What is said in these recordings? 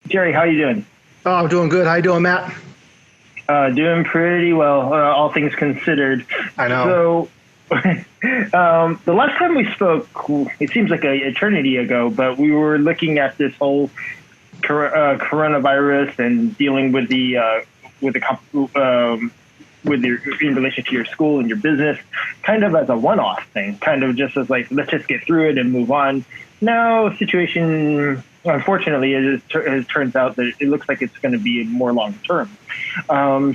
Jerry, how you doing? Oh, I'm doing good. How you doing, Matt? Doing pretty well, all things considered. I know. So, the last time we spoke, it seems like an eternity ago, but we were looking at this whole coronavirus and dealing with with your in relation to your school and your business, kind of as a one-off thing, kind of just as like, let's just get through it and move on. Now, situation, unfortunately, it turns out that it looks like it's going to be more long-term.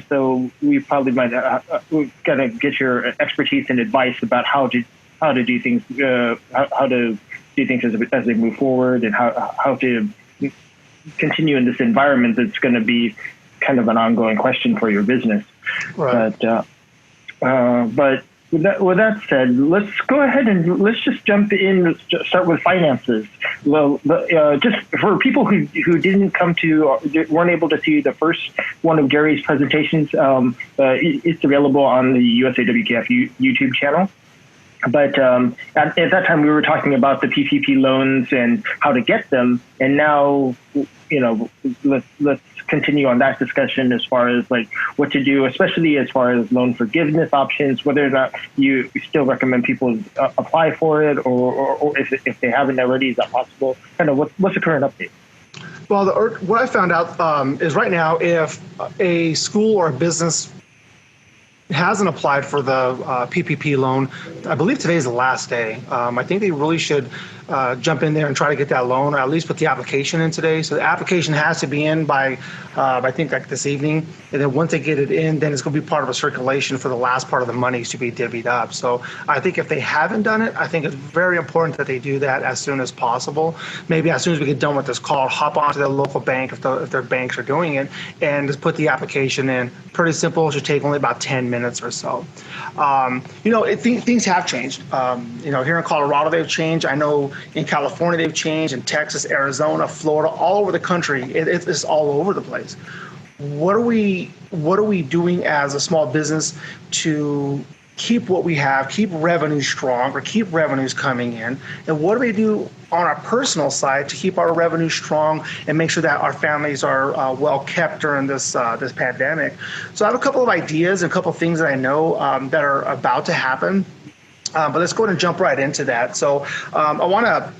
So we probably might we've got to get your expertise and advice about how to do things, how to do things as they move forward, and how to continue in this environment that's going to be kind of an ongoing question for your business. Right. But with that said, let's go ahead and let's just jump in. Let's just start with finances. Well, just for people who weren't able to see the first one of Jerry's presentations, it's available on the USAWKF YouTube channel. But at that time, we were talking about the PPP loans and how to get them, and now, let's continue on that discussion as far as like what to do, especially as far as loan forgiveness options, whether or not you still recommend people apply for it, or if they haven't already, is that possible? Kind of what's the current update? Well, what I found out is right now, if a school or a business hasn't applied for the PPP loan, I believe today is the last day. I think they really should jump in there and try to get that loan, or at least put the application in today. So the application has to be in by, I think, like this evening. And then once they get it in, then it's going to be part of a circulation for the last part of the monies to be divvied up. So I think if they haven't done it, I think it's very important that they do that as soon as possible. Maybe as soon as we get done with this call, hop onto their local bank if their banks are doing it, and just put the application in. Pretty simple. It should take only about 10 minutes or so. Things have changed. Here in Colorado, they've changed. I know in California, they've changed. In Texas, Arizona, Florida, all over the country, it's all over the place. What are we doing as a small business to keep what we have, keep revenue strong, or keep revenues coming in? And what do we do on our personal side to keep our revenue strong and make sure that our families are well kept during this pandemic? So I have a couple of ideas and a couple of things that I know that are about to happen. But let's go ahead and jump right into that. So I want to,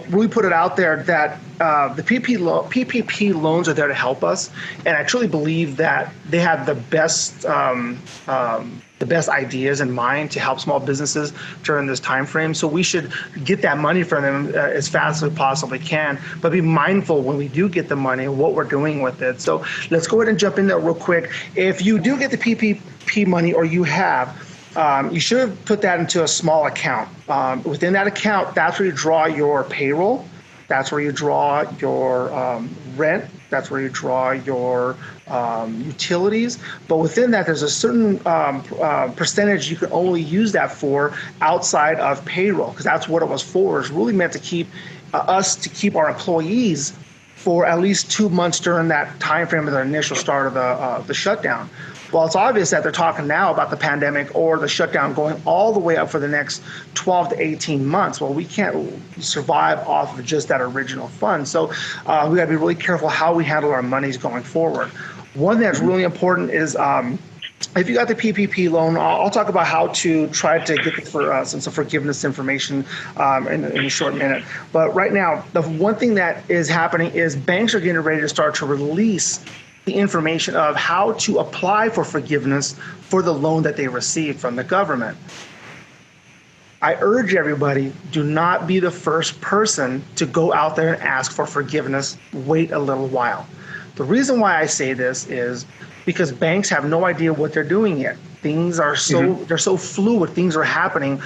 really put it out there that the PPP loans are there to help us, and I truly believe that they have the best ideas in mind to help small businesses during this time frame. So we should get that money from them as fast as we possibly can, but be mindful when we do get the money and what we're doing with it. So let's go ahead and jump in there real quick. If you do get the PPP money, or you have, you should put that into a small account. Within that account, that's where you draw your payroll. That's where you draw your rent. That's where you draw your utilities. But within that, there's a certain percentage you can only use that for outside of payroll, because that's what it was for. It's really meant to keep keep our employees for at least 2 months during that time frame of the initial start of the shutdown. Well, it's obvious that they're talking now about the pandemic or the shutdown going all the way up for the next 12 to 18 months. Well, we can't survive off of just that original fund. So we got to be really careful how we handle our monies going forward. One thing that's really important is if you got the PPP loan, I'll talk about how to try to get some forgiveness information in a short minute. But right now, the one thing that is happening is banks are getting ready to start to release the information of how to apply for forgiveness for the loan that they received from the government. I urge everybody, do not be the first person to go out there and ask for forgiveness. Wait a little while. The reason why I say this is because banks have no idea what they're doing yet. Things are they're so fluid, things are happening.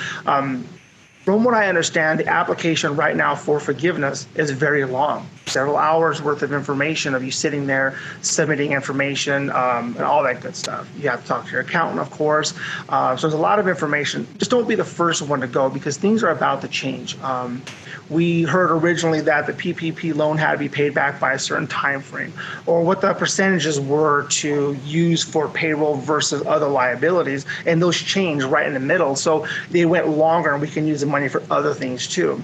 From what I understand, the application right now for forgiveness is very long. Several hours worth of information of you sitting there submitting information and all that good stuff. You have to talk to your accountant, of course. So there's a lot of information. Just don't be the first one to go, because things are about to change. We heard originally that the PPP loan had to be paid back by a certain time frame, or what the percentages were to use for payroll versus other liabilities, and those changed right in the middle. So they went longer, and we can use the money for other things too.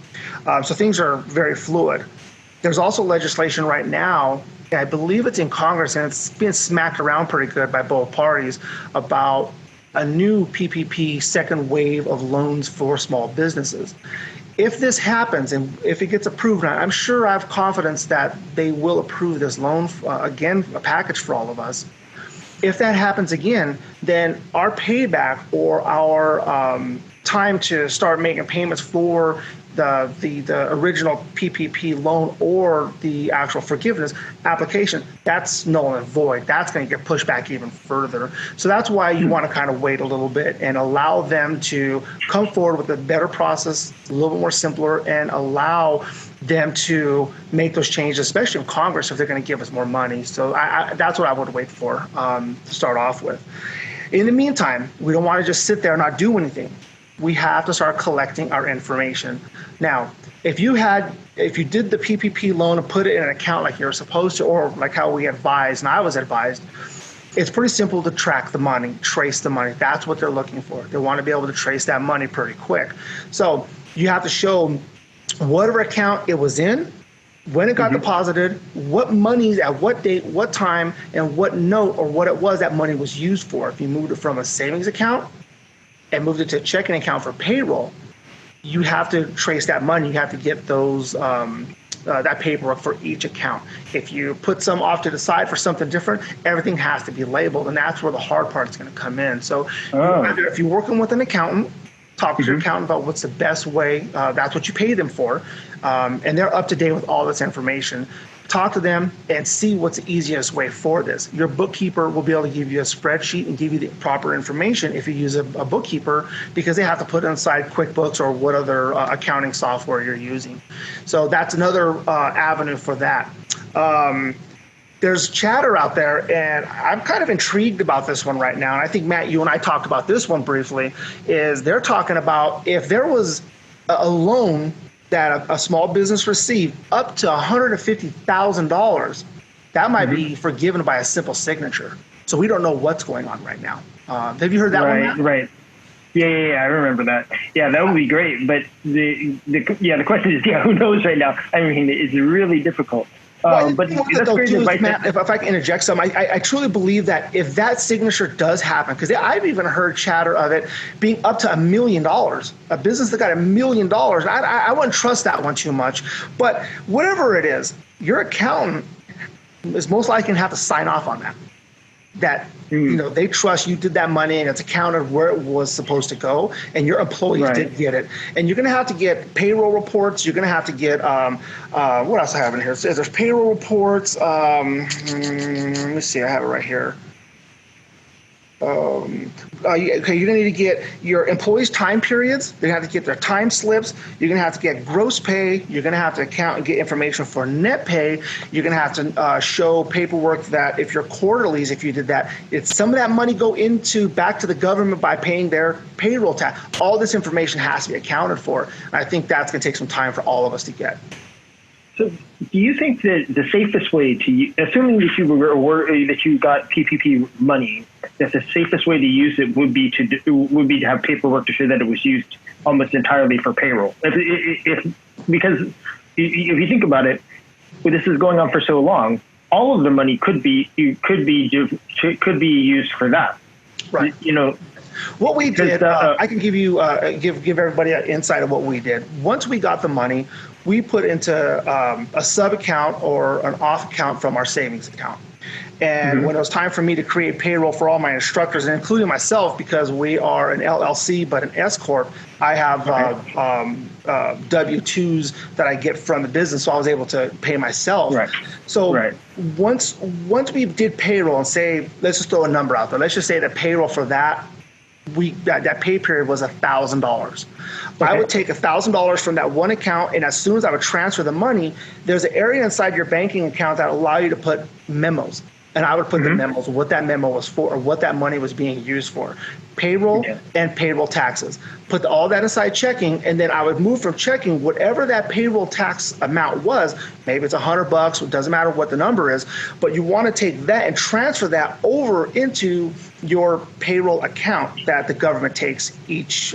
So things are very fluid. There's also legislation right now, and I believe it's in Congress, and it's being smacked around pretty good by both parties, about a new PPP second wave of loans for small businesses. If this happens and if it gets approved, I'm sure I have confidence that they will approve this loan, again, a package for all of us. If that happens again, then our payback or our time to start making payments for the original PPP loan or the actual forgiveness application, that's null and void. That's going to get pushed back even further. So that's why you want to kind of wait a little bit and allow them to come forward with a better process, a little bit more simpler, and allow them to make those changes, especially in Congress, if they're going to give us more money. So that's what I would wait for to start off with. In the meantime, we don't want to just sit there and not do anything. We have to start collecting our information. Now, if you did the PPP loan and put it in an account like you're supposed to, or like how we advised, and I was advised, it's pretty simple to track the money, trace the money. That's what they're looking for. They want to be able to trace that money pretty quick. So you have to show whatever account it was in, when it got deposited, what monies, at what date, what time, and what note or what it was that money was used for. If you moved it from a savings account and moved it to a checking account for payroll, you have to trace that money. You have to get those that paperwork for each account. If you put some off to the side for something different, everything has to be labeled, and that's where the hard part is going to come in. So if you're working with an accountant, talk to your accountant about what's the best way. That's what you pay them for, and they're up to date with all this information. Talk to them and see what's the easiest way for this. Your bookkeeper will be able to give you a spreadsheet and give you the proper information if you use a bookkeeper, because they have to put inside QuickBooks or what other accounting software you're using. So that's another avenue for that. There's chatter out there, and I'm kind of intrigued about this one right now. And I think, Matt, you and I talked about this one briefly, is they're talking about if there was a loan that a small business received up to $150,000, that might be forgiven by a simple signature. So we don't know what's going on right now. Have you heard that one, Matt? Right. Yeah, I remember that. Yeah, that would be great. But the question is, who knows right now? I mean, it's really difficult. But that's great advice. Matt, if I can interject some, I truly believe that if that signature does happen, because I've even heard chatter of it being up to $1 million, a business that got $1 million, I wouldn't trust that one too much. But whatever it is, your accountant is most likely going to have to sign off on that. That they trust you did that money and it's accounted where it was supposed to go, and your employees did get it. And you're going to have to get payroll reports. You're going to have to get what else I have in here? It says there's payroll reports. Let me see. I have it right here. You're going to need to get your employees' time periods. You're going to have to get their time slips. You're going to have to get gross pay. You're going to have to account and get information for net pay. You're going to have to show paperwork that if your quarterlies, if you did that, it's some of that money go back to the government by paying their payroll tax. All this information has to be accounted for. And I think that's going to take some time for all of us to get. So, do you think that the safest way to, assuming that you got PPP money, that the safest way to use it would be to have paperwork to show that it was used almost entirely for payroll? Because if you think about it, this is going on for so long, all of the money could be used for that. Right. What we did, I can give you give everybody an insight of what we did. Once we got the money, we put into a sub account or an off account from our savings account. And when it was time for me to create payroll for all my instructors, and including myself, because we are an LLC but an S corp, I have W-2s that I get from the business, so I was able to pay myself. Right. So once we did payroll, and say, let's just throw a number out there. Let's just say the payroll for that that pay period was $1,000. I would take $1,000 from that one account, and as soon as I would transfer the money, there's an area inside your banking account that allow you to put memos. And I would put the memos, what that memo was for, or what that money was being used for. Payroll and payroll taxes. Put all that inside checking, and then I would move from checking whatever that payroll tax amount was. Maybe it's $100, it doesn't matter what the number is, but you want to take that and transfer that over into your payroll account that the government takes each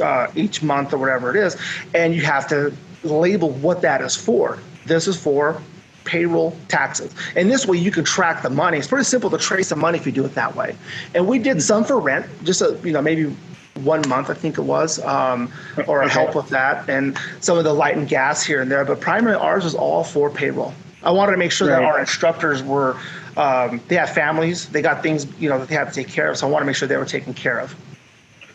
month or whatever it is, and you have to label what that is for. This is for payroll taxes. And this way you can track the money. It's pretty simple to trace the money if you do it that way. And we did some for rent, just maybe 1 month, I think it was, or help with that, and some of the light and gas here and there. But primarily ours was all for payroll. I wanted to make sure that our instructors were, they have families, they got things, that they have to take care of. So I want to make sure they were taken care of.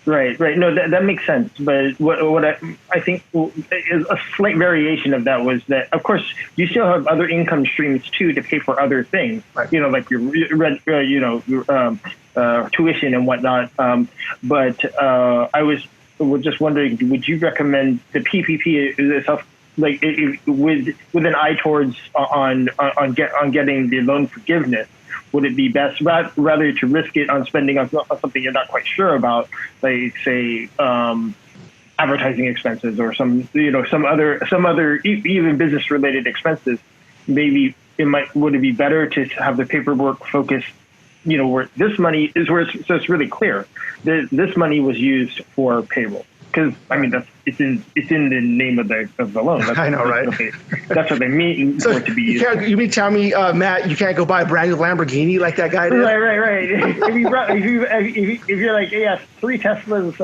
Right. No, that makes sense. But what I think is a slight variation of that was that, of course, you still have other income streams too to pay for other things, right. Like your rent, tuition and whatnot. But I was just wondering, would you recommend the PPP itself, like with an eye towards on getting the loan forgiveness? Would it be best rather to risk it on spending on something you're not quite sure about, like say advertising expenses or some other even business related expenses? Maybe would it be better to have the paperwork focused, where this money is, so it's really clear that this money was used for payroll. Because it's in the name of the loan. That's, I know, right? That's what they mean for it to be used. You mean tell me, Matt, you can't go buy a brand new Lamborghini like that guy did? Right. if you're like, yeah, 3 Teslas,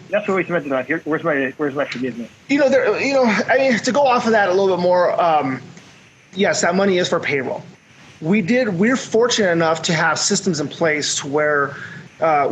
that's what we meant about. Here, where's my forgiveness? To go off of that a little bit more. Yes, that money is for payroll. We're fortunate enough to have systems in place to where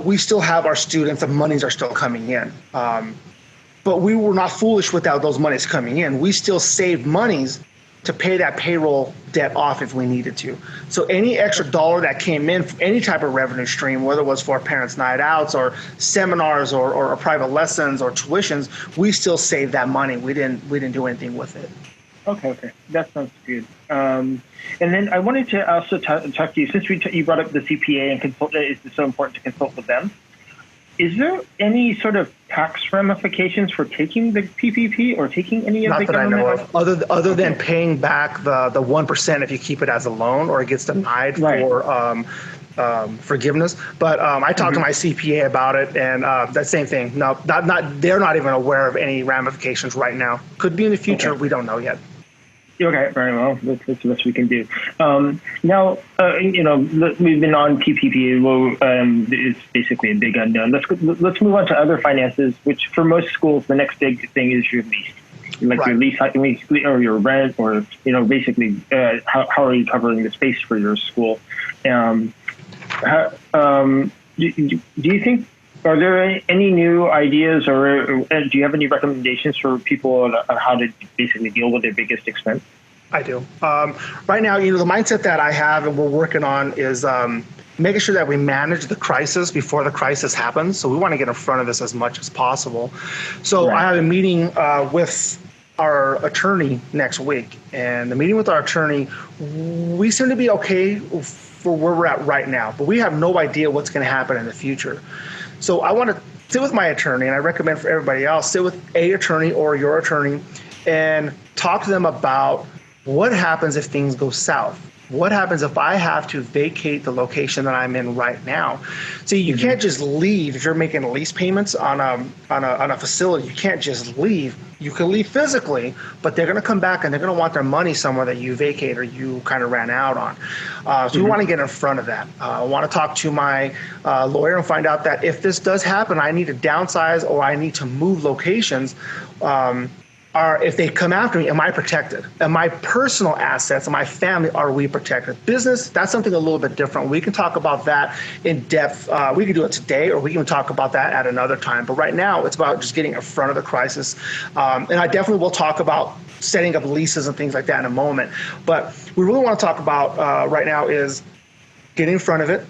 we still have our students, the monies are still coming in. But we were not foolish without those monies coming in. We still saved monies to pay that payroll debt off if we needed to. So any extra dollar that came in, any type of revenue stream, whether it was for parents' night outs or seminars or private lessons or tuitions, we still saved that money. We didn't do anything with it. Okay. That sounds good. And then I wanted to also talk to you, since you brought up the CPA and consult, it's so important to consult with them. Is there any sort of tax ramifications for taking the PPP or taking any of the government? Not that I know of, other than paying back the 1% if you keep it as a loan or it gets denied for forgiveness. But I talked to my CPA about it, and that same thing. No, they're not even aware of any ramifications right now. Could be in the future. We don't know yet. Okay, very well. That's the best we can do. Now, we've been on PPP. Well, it's basically a big unknown. Let's move on to other finances, which for most schools, the next big thing is your lease. Your lease or your rent, or basically how are you covering the space for your school? Do you think, are there any new ideas, or do you have any recommendations for people on how to basically deal with their biggest expense? I do. Right now, the mindset that I have and we're working on is making sure that we manage the crisis before the crisis happens. So we want to get in front of this as much as possible. So I have a meeting with our attorney next week, and the meeting with our attorney, we seem to be okay for where we're at right now, but we have no idea what's going to happen in the future. So I want to sit with my attorney, and I recommend for everybody else, sit with a attorney or your attorney and talk to them about what happens if things go south. What happens if I have to vacate the location that I'm in right now? See, you can't just leave if you're making lease payments on a facility. You can't just leave. You can leave physically, but they're going to come back and they're going to want their money somewhere that you vacate or you kind of ran out on. So we want to get in front of that. I want to talk to my lawyer and find out that if this does happen, I need to downsize or I need to move locations. If they come after me, am I protected? And my personal assets and my family, are we protected? Business, that's something a little bit different. We can talk about that in depth. We can do it today, or we can talk about that at another time. But right now, it's about just getting in front of the crisis. And I definitely will talk about setting up leases and things like that in a moment. But we really want to talk about right now is getting in front of it.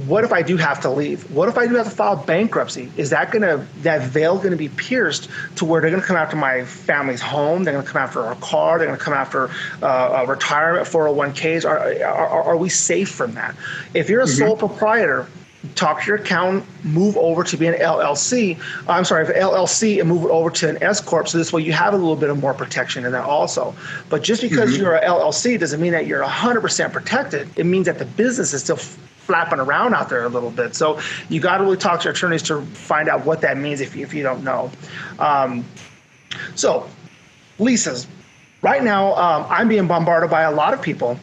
What if I do have to leave? What if I do have to file bankruptcy? Is that veil going to be pierced to where they're going to come after my family's home? They're going to come after our car. They're going to come after retirement, 401ks. Are we safe from that? If you're a sole proprietor, talk to your accountant, move over to be an LLC. LLC and move it over to an S Corp. So this way you have a little bit of more protection in that also. But just because you're a LLC doesn't mean that you're 100% protected. It means that the business is still flapping around out there a little bit. So you got to really talk to your attorneys to find out what that means if you don't know. So leases. Right now, I'm being bombarded by a lot of people,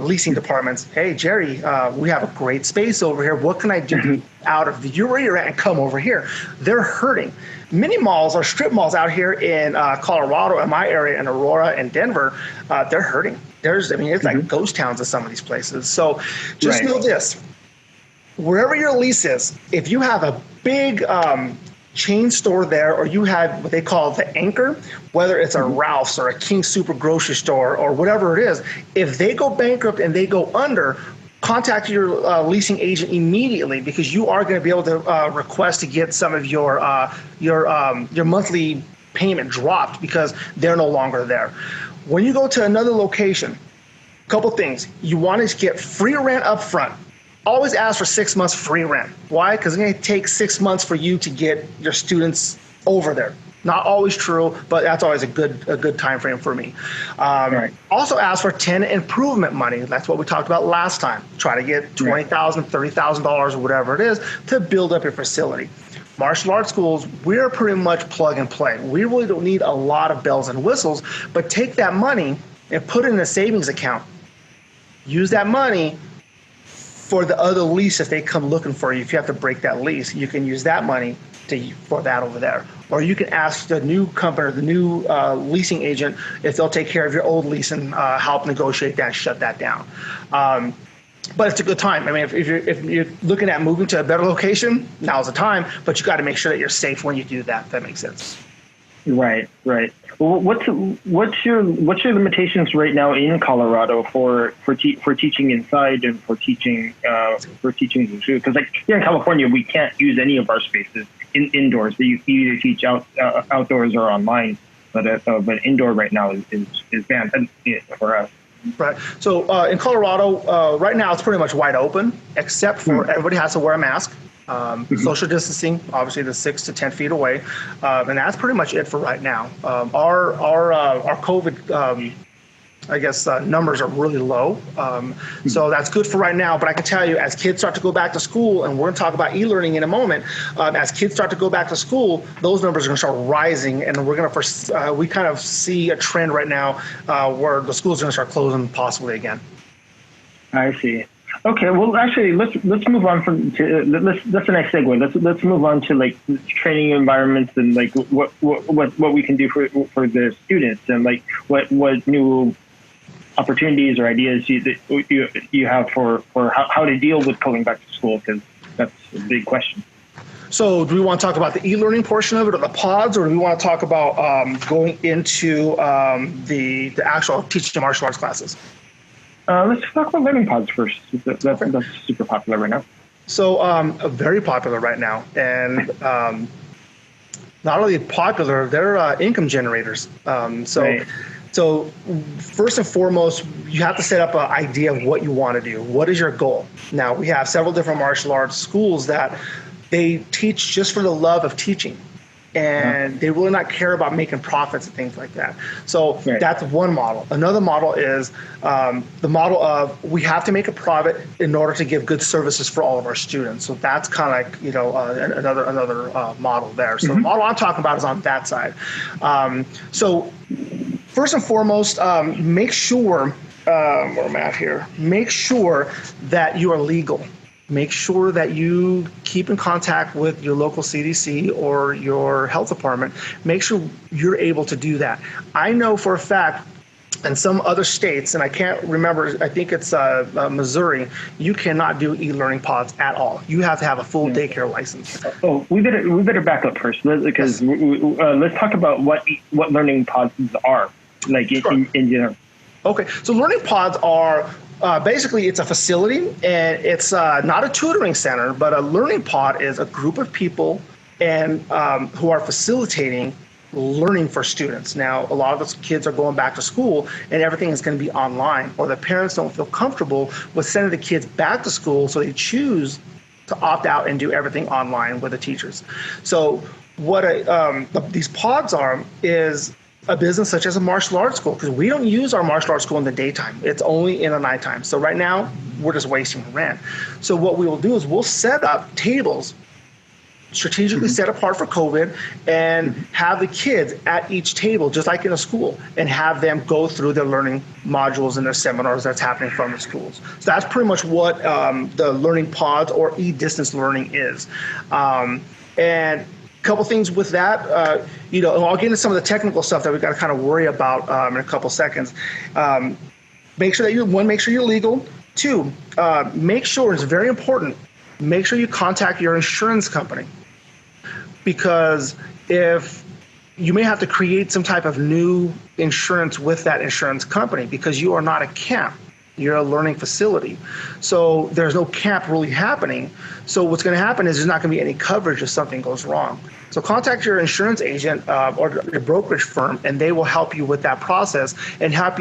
leasing departments. Hey, Jerry, we have a great space over here. What can I do to get out of where you're at and come over here? They're hurting. Mini malls or strip malls out here in Colorado, in my area, in Aurora and Denver, they're hurting. It's like ghost towns in some of these places. So just know this. Wherever your lease is, if you have a big chain store there, or you have what they call the anchor, whether it's a Ralph's or a King Super grocery store or whatever it is, if they go bankrupt and they go under, contact your leasing agent immediately, because you are going to be able to request to get some of your monthly payment dropped because they're no longer there. When you go to another location, a couple things. You want to get free rent up front. Always ask for 6 months free rent. Why? Because it's going to take 6 months for you to get your students over there. Not always true, but that's always a good time frame for me. Also ask for tenant improvement money. That's what we talked about last time. Try to get $20,000, $30,000 or whatever it is to build up your facility. Martial arts schools, we're pretty much plug and play. We really don't need a lot of bells and whistles, but take that money and put it in a savings account. Use that money for the other lease. If they come looking for you, if you have to break that lease, you can use that money for that over there. Or you can ask the new company or the new leasing agent if they'll take care of your old lease and help negotiate that and shut that down. But it's a good time. I mean, if you're looking at moving to a better location, now's the time, but you got to make sure that you're safe when you do that, if that makes sense. Right. Well, what's your limitations right now in Colorado for teaching inside and for teaching Wushu? Because like here in California, we can't use any of our spaces indoors. So you either teach outdoors or online, but indoor right now is banned for us. Right. So in Colorado, right now it's pretty much wide open, except for everybody has to wear a mask. Social distancing, obviously the 6 to 10 feet away, and that's pretty much it for right now. Our COVID, numbers are really low, so that's good for right now. But I can tell you, as kids start to go back to school, and we're going to talk about e-learning in a moment, as kids start to go back to school, those numbers are going to start rising, and we're going to we kind of see a trend right now where the schools are going to start closing possibly again. I see. Okay, well, actually, let's move on that's the next segue. Let's move on to like training environments and like what we can do for the students, and like what new opportunities or ideas you have for how to deal with going back to school, because that's a big question. So do we want to talk about the e-learning portion of it, or the pods, or do we want to talk about going into the actual teaching martial arts classes? Let's talk about learning pods first. That's super popular right now. So very popular right now, and not only popular, they're income generators. So first and foremost, you have to set up an idea of what you want to do. What is your goal? Now, we have several different martial arts schools that they teach just for the love of teaching. And they really not care about making profits and things like that. So that's one model. Another model is the model of we have to make a profit in order to give good services for all of our students. So that's kind of like another model there. So the model I'm talking about is on that side. So first and foremost, make sure where I'm at here. Make sure that you are legal. Make sure that you keep in contact with your local CDC or your health department. Make sure you're able to do that. I know for a fact in some other states, and I can't remember, I think it's Missouri, you cannot do e-learning pods at all. You have to have a full daycare license. Oh, we better back up first, because let's talk about what learning pods are, like in general. Okay, so learning pods are basically, it's a facility, and it's not a tutoring center, but a learning pod is a group of people and who are facilitating learning for students. Now, a lot of those kids are going back to school, and everything is going to be online, or the parents don't feel comfortable with sending the kids back to school, so they choose to opt out and do everything online with the teachers. So what these pods are is a business such as a martial arts school, because we don't use our martial arts school in the daytime. It's only in the nighttime. So right now, we're just wasting rent. So what we will do is we'll set up tables strategically set apart for COVID, and have the kids at each table, just like in a school, and have them go through their learning modules and their seminars that's happening from the schools. So that's pretty much what the learning pods or e-distance learning is. And a couple things with that, and I'll get into some of the technical stuff that we've got to kind of worry about in a couple seconds. Make sure that make sure you're legal. Two, make sure, it's very important, make sure you contact your insurance company, because if you may have to create some type of new insurance with that insurance company, because you are not a camp. You're a learning facility. So there's no camp really happening. So what's going to happen is there's not going to be any coverage if something goes wrong. So contact your insurance agent or your brokerage firm, and they will help you with that process and help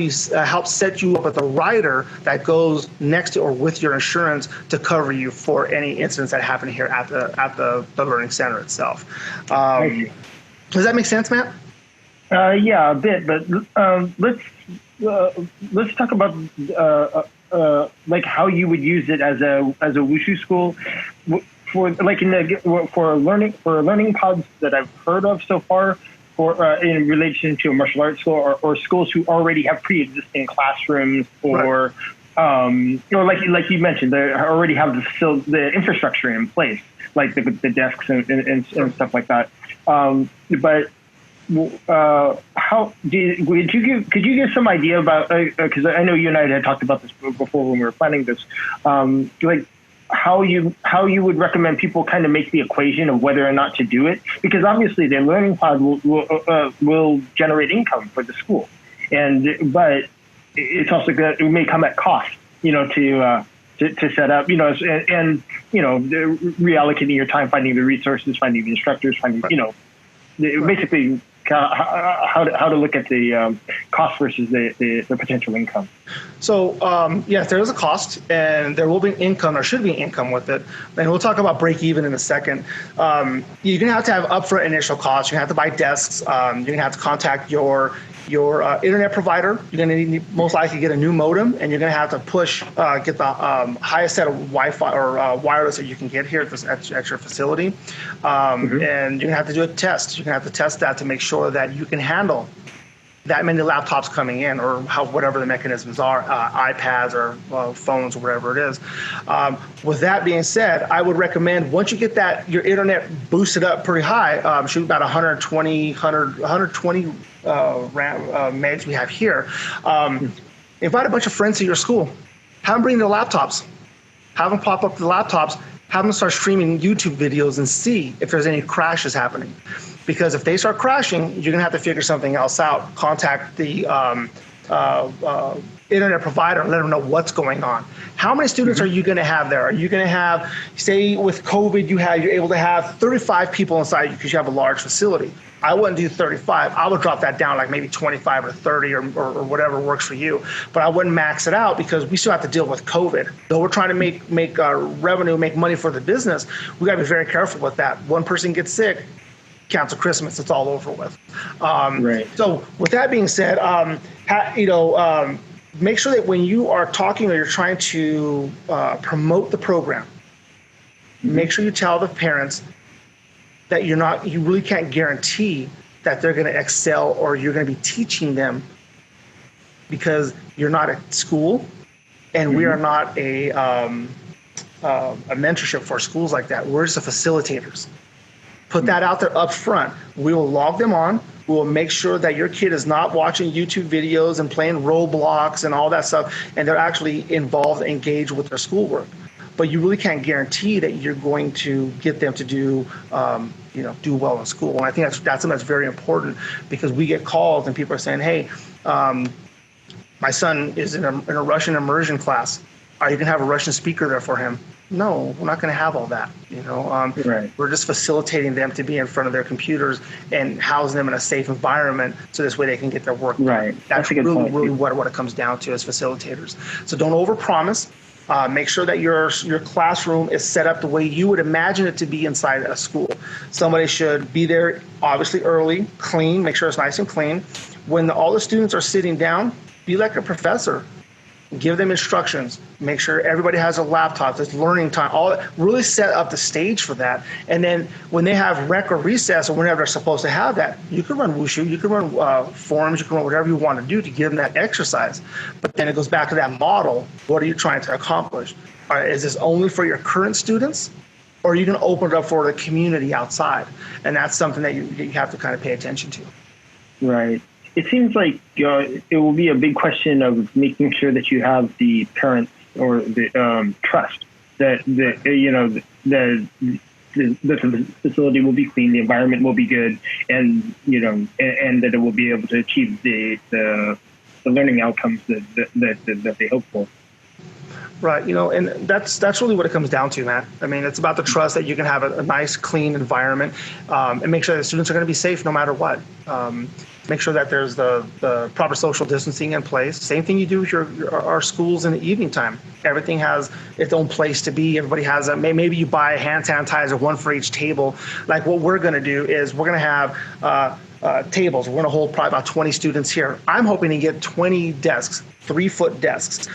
set you up with a rider that goes next to or with your insurance to cover you for any incidents that happen here at the learning center itself. Does that make sense, Matt? Yeah, a bit, but let's talk about like how you would use it as a Wushu school for learning pods that I've heard of so far, in relation to a martial arts school or schools who already have pre-existing classrooms or like you mentioned, they already have the infrastructure in place, like the desks and stuff like that. But could you give some idea about, because I know you and I had talked about this before when we were planning this, like how you would recommend people kind of make the equation of whether or not to do it, because obviously the learning pod will generate income for the school, but it's also it may come at cost, to set up, and reallocating your time, finding the resources, finding the instructors, basically how to look at the cost versus the potential income. So yes, there is a cost, and there will be income, or should be income with it. And we'll talk about break even in a second. You're gonna have to have upfront initial costs. You're gonna have to buy desks. You're gonna have to contact your internet provider. You're going to need most likely get a new modem, and you're going to have to get the highest set of Wi-Fi or wireless that you can get here at your facility. And you're going to have to do a test. You're going to have to test that to make sure that you can handle that many laptops coming in, or whatever the mechanisms are, iPads or phones or whatever it is. With that being said, I would recommend, once you get your internet boosted up pretty high, shoot about 120 megs we have here. Invite a bunch of friends to your school. Have them bring their laptops. Have them pop up the laptops. Have them start streaming YouTube videos and see if there's any crashes happening. Because if they start crashing, you're going to have to figure something else out. Contact the internet provider and let them know what's going on. How many students are you going to have there? Are you going to have, say with COVID, you're able to have 35 people inside because you have a large facility. I wouldn't do 35. I would drop that down like maybe 25 or 30 or whatever works for you. But I wouldn't max it out, because we still have to deal with COVID. Though we're trying to make revenue, make money for the business, we got to be very careful with that. One person gets sick, cancel Christmas, it's all over with. Right. So with that being said, make sure that when you are talking or you're trying to promote the program, make sure you tell the parents that you really can't guarantee that they're going to excel or you're going to be teaching them, because you're not a school, and we are not a mentorship for schools like that. We're just the facilitators. Put that out there up front. We will log them on. We will make sure that your kid is not watching YouTube videos and playing Roblox and all that stuff, and they're actually involved, engaged with their schoolwork. But you really can't guarantee that you're going to get them to do well in school. And I think that's something that's very important, because we get calls and people are saying, hey, my son is in a Russian immersion class. Are you going to have a Russian speaker there for him? No, we're not going to have all that. Right. We're just facilitating them to be in front of their computers and house them in a safe environment, so this way they can get their work done. Right. That's really what it comes down to as facilitators. So don't overpromise. Make sure that your classroom is set up the way you would imagine it to be inside a school. Somebody should be there, obviously early, clean, make sure it's nice and clean. When all the students are sitting down, be like a professor. give them instructions, make sure everybody has a laptop, there's learning time, all really set up the stage for that. And then when they have rec or recess or whenever they're supposed to have that, you can run Wushu, you can run forms, you can run whatever you want to do to give them that exercise. But then it goes back to that model. What are you trying to accomplish? Is this only for your current students, or are you going to open it up for the community outside? And that's something that you have to kind of pay attention to. Right. It seems like it will be a big question of making sure that you have the parents or the trust that the facility will be clean, the environment will be good, and and that it will be able to achieve the learning outcomes that they hope for. Right, and that's really what it comes down to, Matt. I mean, it's about the trust that you can have a nice, clean environment, and make sure that students are going to be safe no matter what. Make sure that there's the proper social distancing in place. Same thing you do with our schools in the evening time. Everything has its own place to be. Everybody has maybe you buy a hand sanitizer, one for each table. Like what we're going to do is we're going to have tables. We're going to hold probably about 20 students here. I'm hoping to get 20 desks, 3-foot desks,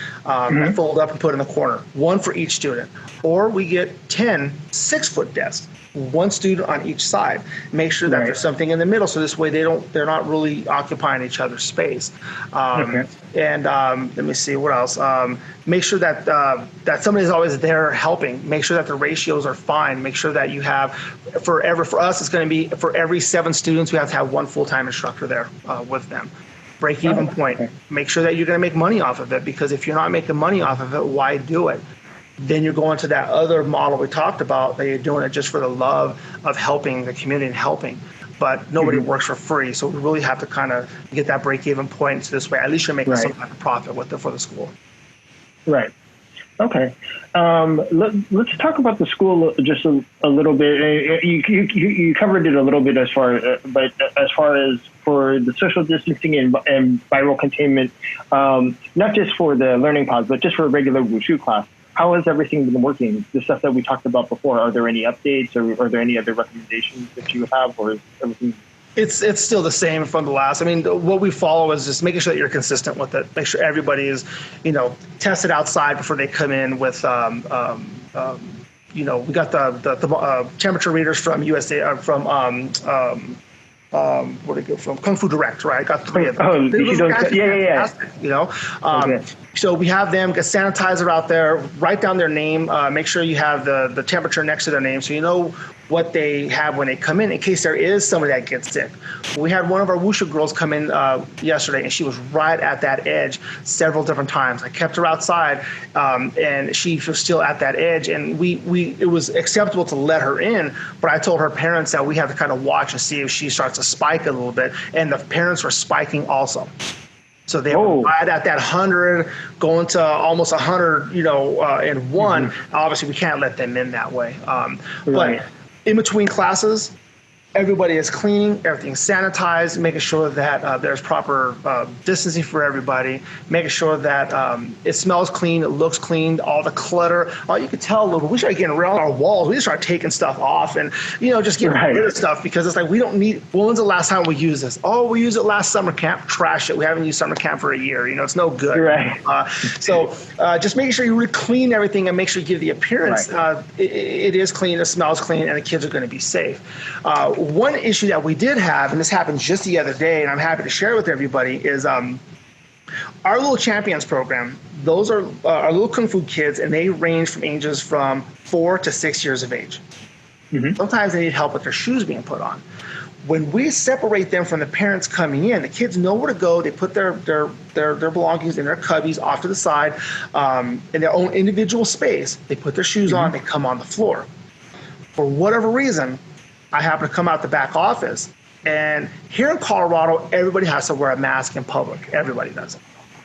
fold up and put in the corner, one for each student. Or we get 10 6-foot desks, one student on each side. Make sure that there's something in the middle, so this way they're not really occupying each other's space. And let me see what else. Make sure that that somebody's always there helping. Make sure that the ratios are fine. Make sure that you have for us it's going to be for every 7 students we have to have one full-time instructor there with them. Break-even point. Make sure that you're going to make money off of it, because if you're not making money off of it, why do it? Then you're going to that other model we talked about, that you're doing it just for the love of helping the community and helping. But nobody works for free, so we really have to kind of get that break-even point. So this way, at least you're making some type of profit with it for the school. Right. Okay. Let's talk about the school just a little bit. You covered it a little bit but as far as for the social distancing and viral containment, not just for the learning pods, but just for a regular Wushu class. How has everything been working? The stuff that we talked about before, are there any updates, or are there any other recommendations that you have, or is everything? It's still the same from the last. I mean, what we follow is just making sure that you're consistent with it. Make sure everybody is, tested outside before they come in with, we got the temperature readers from where they go from Kung Fu Direct, right? Got 3 of them. So we have them get sanitizer out there, write down their name, make sure you have the temperature next to their name, so you know what they have when they come in case there is somebody that gets sick. We had one of our Wushu girls come in yesterday, and she was right at that edge several different times. I kept her outside, and she was still at that edge, and it was acceptable to let her in, but I told her parents that we have to kind of watch and see if she starts to spike a little bit, and the parents were spiking also. So they were right at that 100, going to almost 100, in one. Obviously, we can't let them in that way. But in between classes, everybody is cleaning, everything's sanitized, making sure that there's proper distancing for everybody, making sure that it smells clean, it looks clean, all the clutter. You can tell a little, we start getting around our walls, we just start taking stuff off and, just getting rid of stuff, because it's like, we don't need, when's the last time we used this? Oh, we used it last summer camp, trash it. We haven't used summer camp for a year, it's no good. So just making sure you really clean everything and make sure you give the appearance it is clean, it smells clean, and the kids are going to be safe. One issue that we did have, and this happened just the other day, and I'm happy to share with everybody, is our little champions program. Those are our little Kung Fu kids, and they range from ages from 4 to 6 years of age. Sometimes they need help with their shoes being put on. When we separate them from the parents coming in, the kids know where to go. They put their belongings in their cubbies off to the side in their own individual space. They put their shoes on, they come on the floor. For whatever reason, I happen to come out the back office, and here in Colorado, everybody has to wear a mask in public. Everybody does it.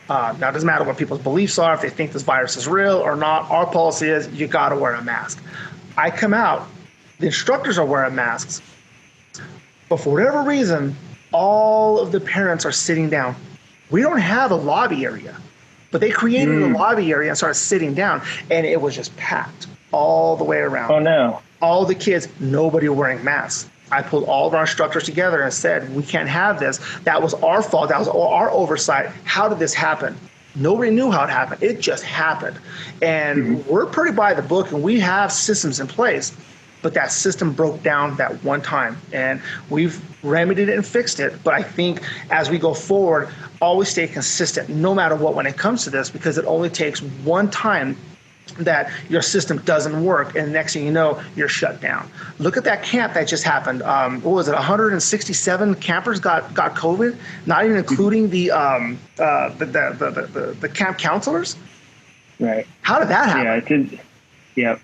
Now, it doesn't matter what people's beliefs are, if they think this virus is real or not. Our policy is you got to wear a mask. I come out, the instructors are wearing masks, but for whatever reason, all of the parents are sitting down. We don't have a lobby area, but they created a lobby area and started sitting down, and it was just packed all the way around. Oh, no. All the kids, nobody wearing masks. I pulled all of our instructors together and said, we can't have this. That was our fault. That was our oversight. How did this happen? Nobody knew how it happened. It just happened. And we're pretty by the book, and we have systems in place. But that system broke down that one time, and we've remedied it and fixed it. But I think as we go forward, always stay consistent, no matter what, when it comes to this, because it only takes one time that your system doesn't work, and the next thing you know, you're shut down. Look at that camp that just happened. What was it? 167 campers got COVID, not even including the camp counselors. Right. How did that happen? Yeah, it did. Yeah.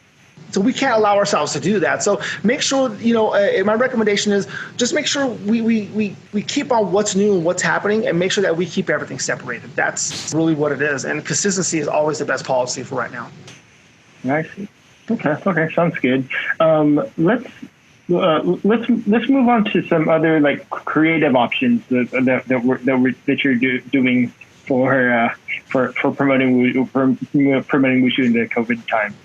So we can't allow ourselves to do that. So make sure, my recommendation is just make sure we keep on what's new and what's happening, and make sure that we keep everything separated. That's really what it is. And consistency is always the best policy for right now. I see. Okay, sounds good. Let's move on to some other like creative options that you're doing for promoting Wushu in the COVID time.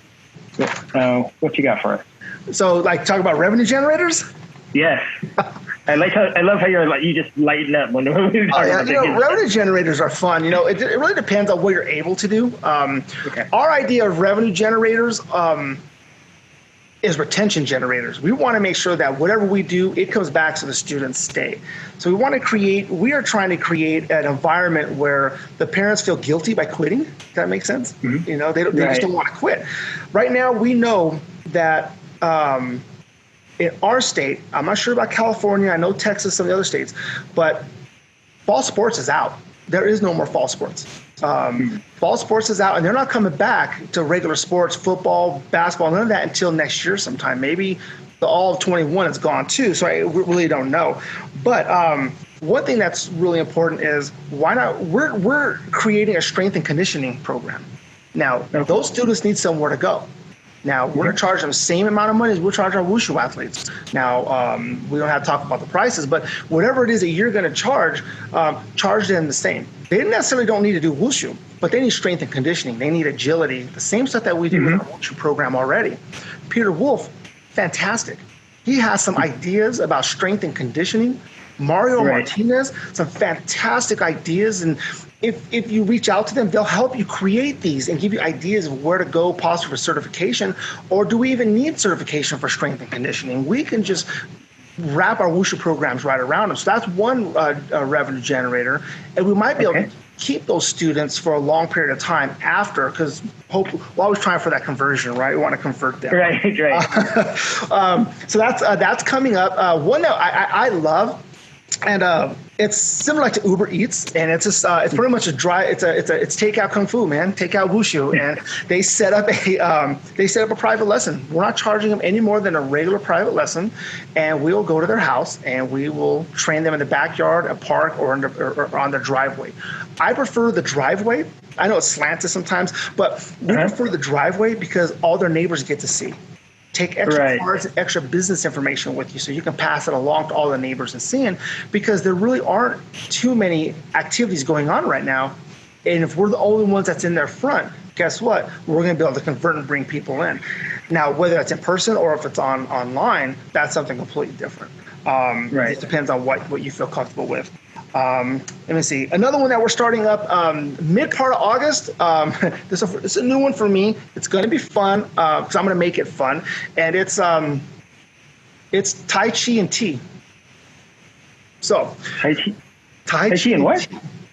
What you got for us? So, like, talk about revenue generators? Yes. I love how you just lighten up when we talk about revenue generators are fun. It really depends on what you're able to do. Our idea of revenue generators is retention generators. We want to make sure that whatever we do, it comes back so the students stay. So we are trying to create an environment where the parents feel guilty by quitting. Does that make sense? Mm-hmm. They just don't want to quit. Right now, we know that in our state, I'm not sure about California, I know Texas, some of the other states, but fall sports is out. There is no more fall sports. Fall sports is out, and they're not coming back to regular sports, football, basketball, none of that until next year sometime. Maybe the all of 21 is gone too, so I really don't know. But one thing that's really important is why not? We're creating a strength and conditioning program. Now, those students need somewhere to go. Now, we're going to charge them the same amount of money as we're charging our Wushu athletes. Now, we don't have to talk about the prices, but whatever it is that you're going to charge them the same. They necessarily don't need to do Wushu, but they need strength and conditioning. They need agility, the same stuff that we do in our Wushu program already. Peter Wolf, fantastic. He has some ideas about strength and conditioning. Mario Martinez, some fantastic ideas, and if you reach out to them, they'll help you create these and give you ideas of where to go, possibly for certification, or do we even need certification for strength and conditioning? We can just wrap our Wushu programs right around them. So that's one revenue generator, and we might be able to keep those students for a long period of time after, because we're always trying for that conversion, right? We want to convert them. Right. So that's coming up. One that I love. And it's similar to Uber Eats, and it's pretty much it's takeout kung fu, man, takeout wushu, and they set up a private lesson. We're not charging them any more than a regular private lesson, and we'll go to their house and we will train them in the backyard, a park, or on their driveway. I prefer the driveway. I know it's slanted sometimes, but we prefer the driveway because all their neighbors get to see. Take extra cards and extra business information with you so you can pass it along to all the neighbors and seeing, because there really aren't too many activities going on right now. And if we're the only ones that's in their front, guess what? We're going to be able to convert and bring people in. Now, whether that's in person or if it's online, that's something completely different. It depends on what you feel comfortable with. Let me see. Another one that we're starting up mid part of August. This is a new one for me. It's going to be fun because I'm going to make it fun, and it's Tai Chi and tea. So Tai Chi and what?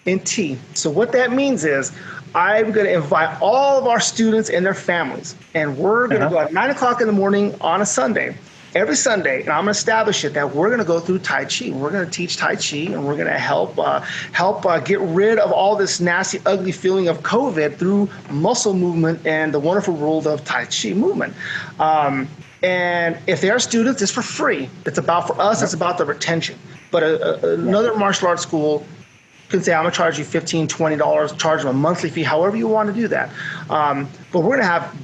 And tea. So what that means is I'm going to invite all of our students and their families, and we're going to go at 9 o'clock in the morning on a Sunday. Every Sunday, and I'm going to establish it, that we're going to go through Tai Chi. We're going to teach Tai Chi, and we're going to help get rid of all this nasty, ugly feeling of COVID through muscle movement and the wonderful world of Tai Chi movement. And if they are students, it's for free. It's about, for us, it's about the retention. But another martial arts school can say, I'm going to charge you $15, $20, charge them a monthly fee, however you want to do that. But we're going to have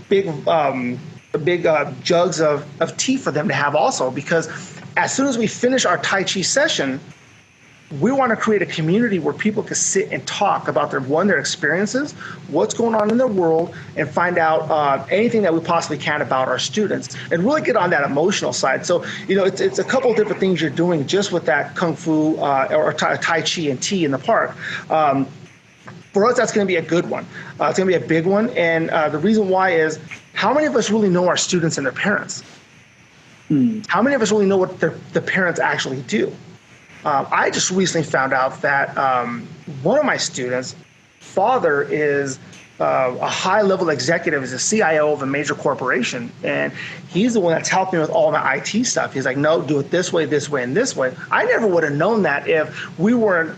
big jugs of tea for them to have also, because as soon as we finish our Tai Chi session, we want to create a community where people can sit and talk about their experiences, what's going on in their world, and find out anything that we possibly can about our students, and really get on that emotional side. So, it's a couple of different things you're doing just with that Kung Fu or Tai Chi and tea in the park. For us, that's going to be a good one. It's going to be a big one. And the reason why is, how many of us really know our students and their parents? How many of us really know what the parents actually do? I just recently found out that one of my students' father is a high-level executive, is a CIO of a major corporation, and he's the one that's helping me with all my IT stuff. He's like, no, do it this way, and this way. I never would have known that if we weren't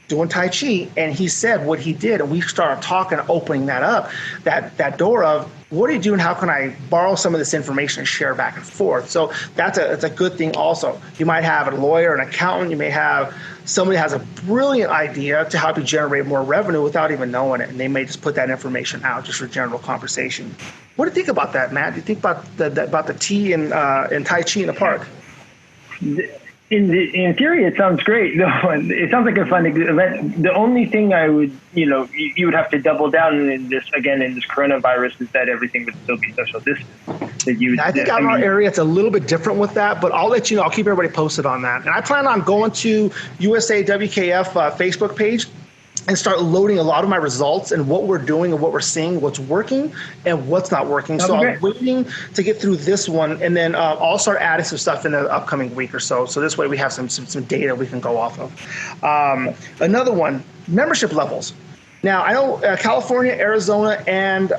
doing Tai Chi, and he said what he did, and we started talking, opening that up, that door of, what do you do and how can I borrow some of this information and share back and forth? So that's a good thing also. You might have a lawyer, an accountant, you may have somebody has a brilliant idea to help you generate more revenue without even knowing it, and they may just put that information out just for general conversation. What do you think about that, Matt? Do you think about the tea and Tai Chi in the park? In theory, it sounds great. No, it sounds like a fun event. The only thing I would, you would have to double down in this coronavirus is that everything would still be social distance. I think out in our area, it's a little bit different with that, but I'll let you know. I'll keep everybody posted on that. And I plan on going to USAWKF Facebook page and start loading a lot of my results and what we're doing and what we're seeing, what's working and what's not working. So I'm waiting to get through this one, and then I'll start adding some stuff in the upcoming week or so. So this way we have some data we can go off of. Another one, membership levels. Now, I know California, Arizona, and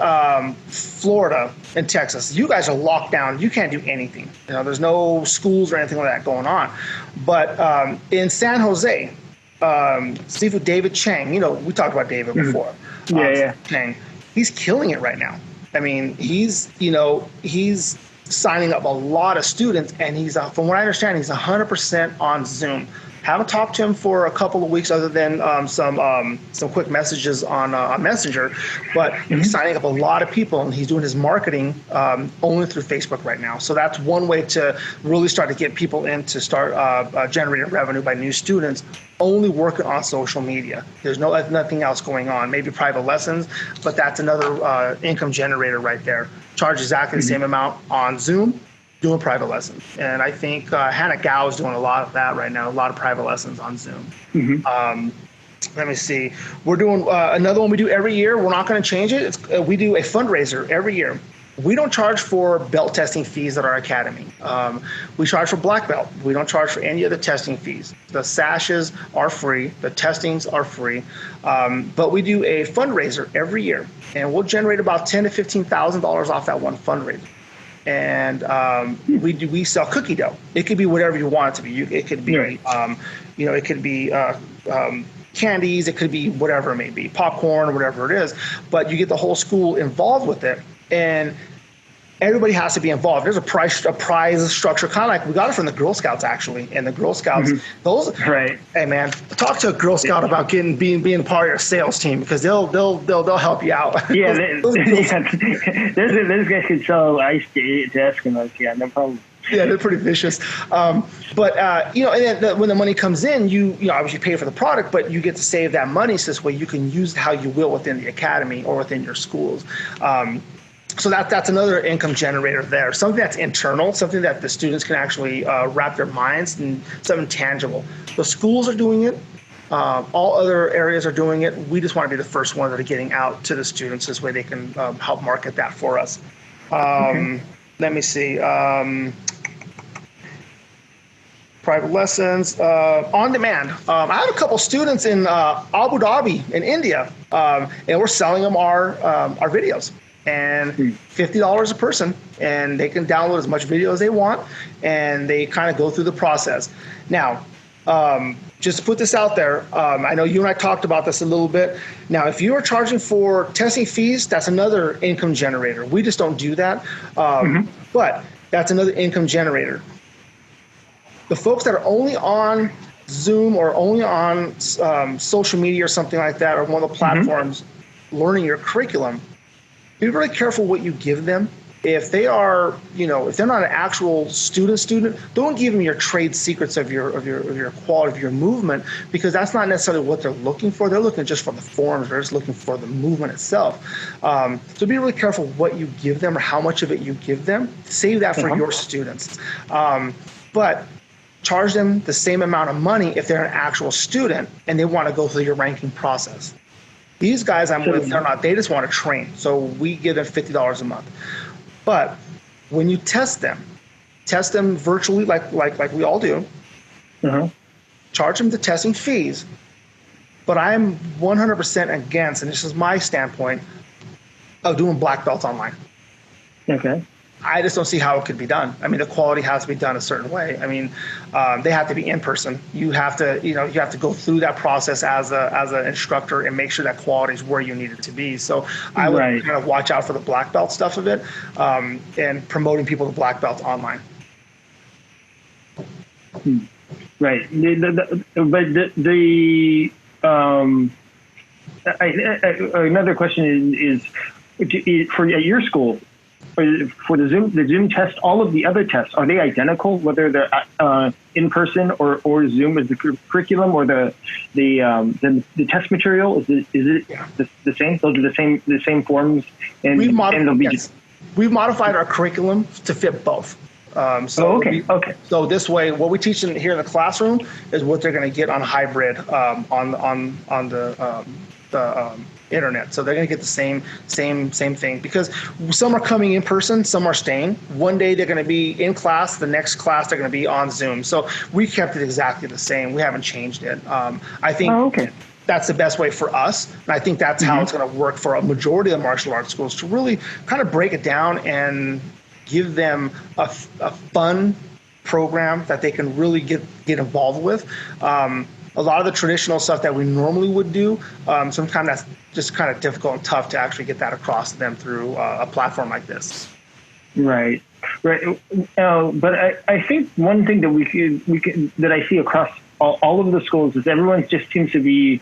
Florida and Texas, you guys are locked down. You can't do anything. There's no schools or anything like that going on. But in San Jose, Seafood David Chang, we talked about David before. Chang, he's killing it right now. I mean, he's signing up a lot of students, and he's, from what I understand, he's 100% on Zoom. Haven't talked to him for a couple of weeks other than some quick messages on Messenger, but he's signing up a lot of people, and he's doing his marketing only through Facebook right now. So that's one way to really start to get people in to start generating revenue by new students, only working on social media. There's nothing else going on. Maybe private lessons, but that's another income generator right there. Charge exactly the same amount on Zoom, doing private lessons. And I think Hannah Gao is doing a lot of that right now, a lot of private lessons on Zoom. Let me see. We're doing another one we do every year. We're not going to change it. We do a fundraiser every year. We don't charge for belt testing fees at our academy. We charge for black belt. We don't charge for any of the testing fees. The sashes are free. The testings are free. But we do a fundraiser every year, and we'll generate about $10,000 to $15,000 off that one fundraiser. And we sell cookie dough. It could be whatever you want it to be. It could be, it could be candies. It could be whatever it may be, popcorn or whatever it is. But you get the whole school involved with it, and everybody has to be involved. There's a prize structure, kind of like we got it from the Girl Scouts actually. And the Girl Scouts, hey man, talk to a Girl Scout about being part of your sales team, because they'll help you out. Yeah, those guys can sell ice to Eskimos. Yeah, no problem. Yeah, they're pretty vicious. And then when the money comes in, you obviously pay for the product, but you get to save that money, so this way you can use it how you will within the academy or within your schools. So that's another income generator there, something that's internal, something that the students can actually wrap their minds in, something tangible. The schools are doing it. All other areas are doing it. We just want to be the first ones that are getting out to the students. This way they can help market that for us. Let me see. Private lessons, on demand. I have a couple students in Abu Dhabi in India, and we're selling them our videos. And $50 a person, and they can download as much video as they want, and they kind of go through the process. Now, just to put this out there, I know you and I talked about this a little bit. Now, if you are charging for testing fees, that's another income generator. We just don't do that, but that's another income generator. The folks that are only on Zoom or only on social media or something like that, or one of the platforms learning your curriculum, be really careful what you give them. If they are, if they're not an actual student, don't give them your trade secrets of your quality, of your movement, because that's not necessarily what they're looking for. They're looking just for the forms. They're just looking for the movement itself. So be really careful what you give them or how much of it you give them. Save that for your students. But charge them the same amount of money if they're an actual student and they want to go through your ranking process. These guys I'm with, they just want to train. So we give them $50 a month. But when you test them virtually like we all do, charge them the testing fees. But I'm 100% against, and this is my standpoint, of doing black belts online. Okay. I just don't see how it could be done. I mean, the quality has to be done a certain way. I mean, they have to be in person. You have to go through that process as an instructor and make sure that quality is where you need it to be. So I would kind of watch out for the black belt stuff of it, and promoting people to black belts online. Right. Another question is for at your school, for the Zoom test, all of the other tests, are they identical, whether they're in person or Zoom as the curriculum, or the test material? Is it the same? Those are the same forms, and we've modified our curriculum to fit both. So this way, what we teach here in the classroom is what they're going to get on hybrid on the internet. So they're going to get the same thing, because some are coming in person, some are staying. One day they're going to be in class, the next class they're going to be on Zoom. So we kept it exactly the same. We haven't changed it. I think that's the best way for us. And I think that's how it's going to work for a majority of the martial arts schools, to really kind of break it down and give them a fun program that they can really get involved with. A lot of the traditional stuff that we normally would do, sometimes that's just kind of difficult and tough to actually get that across to them through a platform like this. Right. But I think one thing that we can that I see across all of the schools is everyone just seems to be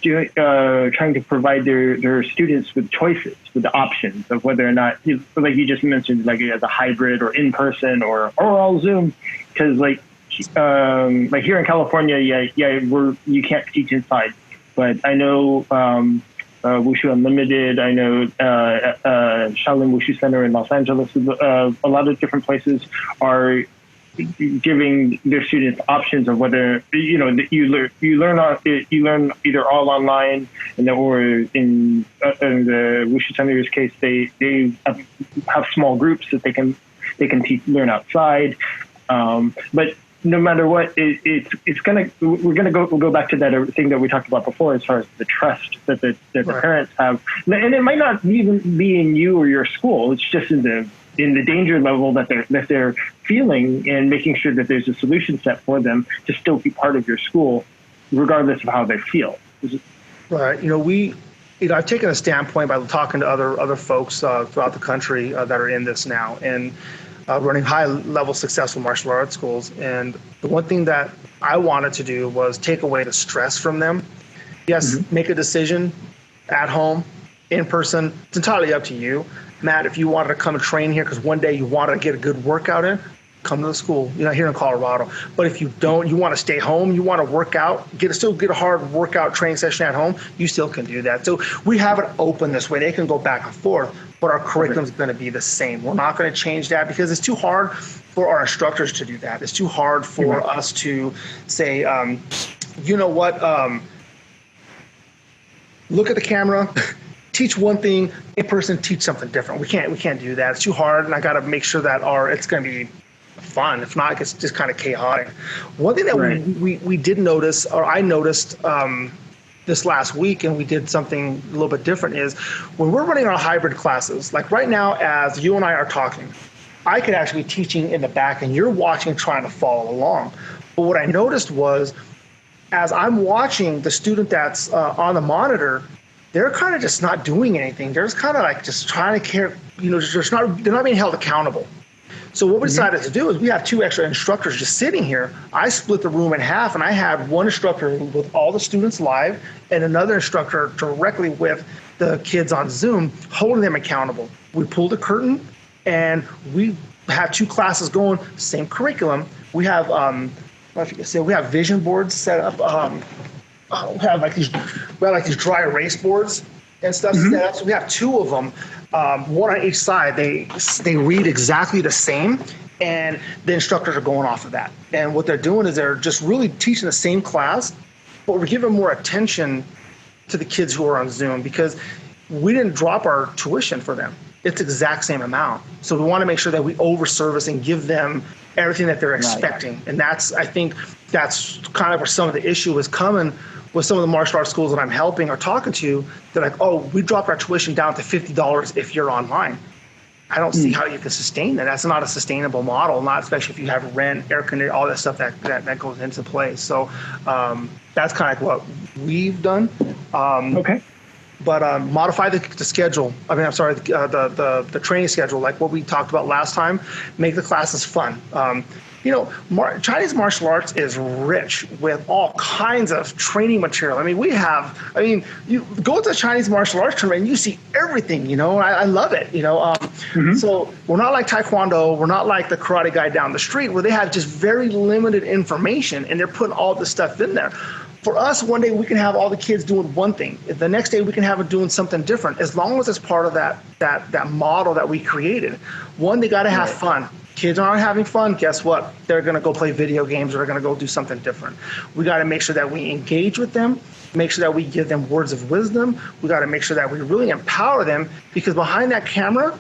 trying to provide their students with choices, with the options of whether or not, like you just mentioned, like as a hybrid or in person or all Zoom, because like here in California, you can't teach inside, but I know Wushu Unlimited, I know Shaolin Wushu Center in Los Angeles, a lot of different places are giving their students options of whether you learn either all online, or in the Wushu Center's case they have small groups that they can learn outside, but no matter what, we're gonna go back to that thing that we talked about before, as far as the trust that the parents have, and it might not even be in you or your school. It's just in the danger level that they're feeling, and making sure that there's a solution set for them to still be part of your school, regardless of how they feel. Right. I've taken a standpoint by talking to other folks throughout the country that are in this now, and running high-level successful martial arts schools. And the one thing that I wanted to do was take away the stress from them. Yes, make a decision at home, in person. It's entirely up to you. Matt, if you wanted to come and train here because one day you want to get a good workout in, come to the school, here in Colorado. But if you don't, you want to stay home, you want to work out, still get a hard workout training session at home, you still can do that. So we have it open this way. They can go back and forth, but our curriculum is going to be the same. We're not going to change that because it's too hard for our instructors to do that. It's too hard for us to say, look at the camera, teach one thing, in person, teach something different. We can't do that. It's too hard, and I got to make sure that it's going to be fun. If not, it's just kind of chaotic. One thing that we did notice, or I noticed this last week, and we did something a little bit different, is when we're running our hybrid classes, like right now as you and I are talking, I could actually be teaching in the back and you're watching, trying to follow along. But what I noticed was, as I'm watching the student that's on the monitor, they're kind of just not doing anything. They're just kind of like just trying to care, they're not being held accountable. So what we decided to do is we have two extra instructors just sitting here. I split the room in half, and I had one instructor with all the students live and another instructor directly with the kids on Zoom, holding them accountable. We pulled the curtain, and we have two classes going, same curriculum. We have, we have vision boards set up. We have like these dry erase boards and stuff set up. So we have two of them. One on each side. They read exactly the same, and the instructors are going off of that. And what they're doing is they're just really teaching the same class, but we're giving more attention to the kids who are on Zoom, because we didn't drop our tuition for them. It's the exact same amount. So we want to make sure that we over-service and give them everything that they're expecting. Right. And I think that's kind of where some of the issue is coming with some of the martial arts schools that I'm helping or talking to. They're like, oh, we dropped our tuition down to $50 if you're online. I don't see how you can sustain that. That's not a sustainable model, not especially if you have rent, air conditioning, all that stuff that goes into play. So that's kind of like what we've done. Okay. But modify the schedule. The training schedule, like what we talked about last time. Make the classes fun. Chinese martial arts is rich with all kinds of training material. You go to Chinese martial arts tournament and you see everything, I love it, So we're not like Taekwondo. We're not like the karate guy down the street where they have just very limited information and they're putting all this stuff in there. For us, one day we can have all the kids doing one thing. The next day we can have them doing something different, as long as it's part of that model that we created. One, they got to have fun. Kids aren't having fun, guess what? They're going to go play video games or they're going to go do something different. We got to make sure that we engage with them, make sure that we give them words of wisdom. We got to make sure that we really empower them, because behind that camera,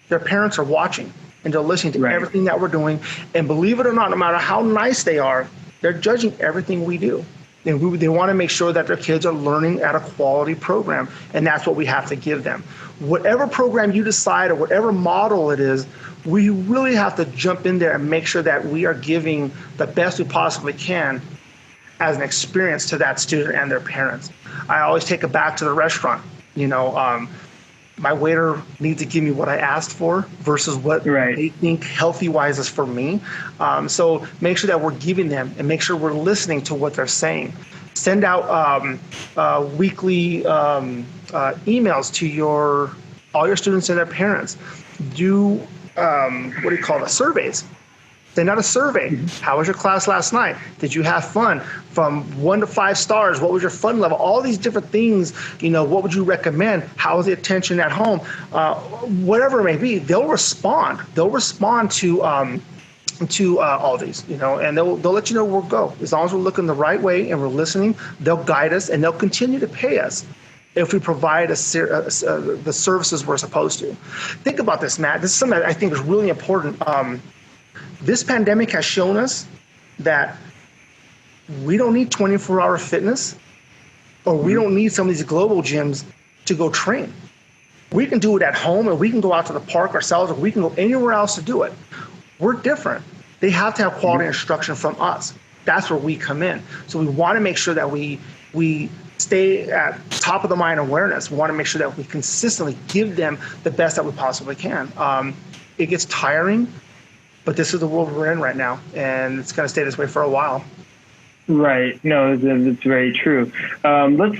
their parents are watching and they're listening to everything that we're doing. And believe it or not, no matter how nice they are, they're judging everything we do. And they want to make sure that their kids are learning at a quality program, and that's what we have to give them. Whatever program you decide or whatever model it is, we really have to jump in there and make sure that we are giving the best we possibly can as an experience to that student and their parents. I always take it back to the restaurant. My waiter needs to give me what I asked for versus what they think healthy-wise is for me. So make sure that we're giving them and make sure we're listening to what they're saying. Send out weekly emails to all your students and their parents. Do surveys. Send out a survey. How was your class last night? Did you have fun? From 1 to 5 stars, what was your fun level? All these different things, what would you recommend? How was the attention at home? Whatever it may be, they'll respond. They'll respond to all these, and they'll let you know where we'll go. As long as we're looking the right way and we're listening, they'll guide us and they'll continue to pay us if we provide the services we're supposed to. Think about this, Matt. This is something that I think is really important. This pandemic has shown us that we don't need 24-hour fitness, or we don't need some of these global gyms to go train. We can do it at home, and we can go out to the park ourselves, or we can go anywhere else to do it. We're different. They have to have quality instruction from us. That's where we come in. So we want to make sure that we stay at top of the mind awareness. We want to make sure that we consistently give them the best that we possibly can. It gets tiring, but this is the world we're in right now, and it's going to stay this way for a while. Right. No, that's very true. Let's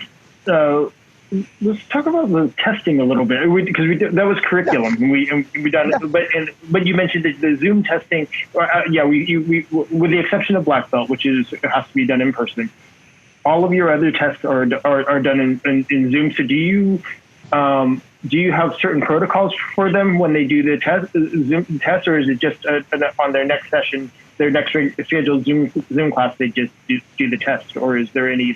talk about the testing a little bit, because that was curriculum. Yeah. We done it, but you mentioned the Zoom testing. We with the exception of black belt, which has to be done in person. All of your other tests are done in Zoom. So do you have certain protocols for them when they do the Zoom test, or is it just on their next session, their next scheduled Zoom class, they just do the test, or is there any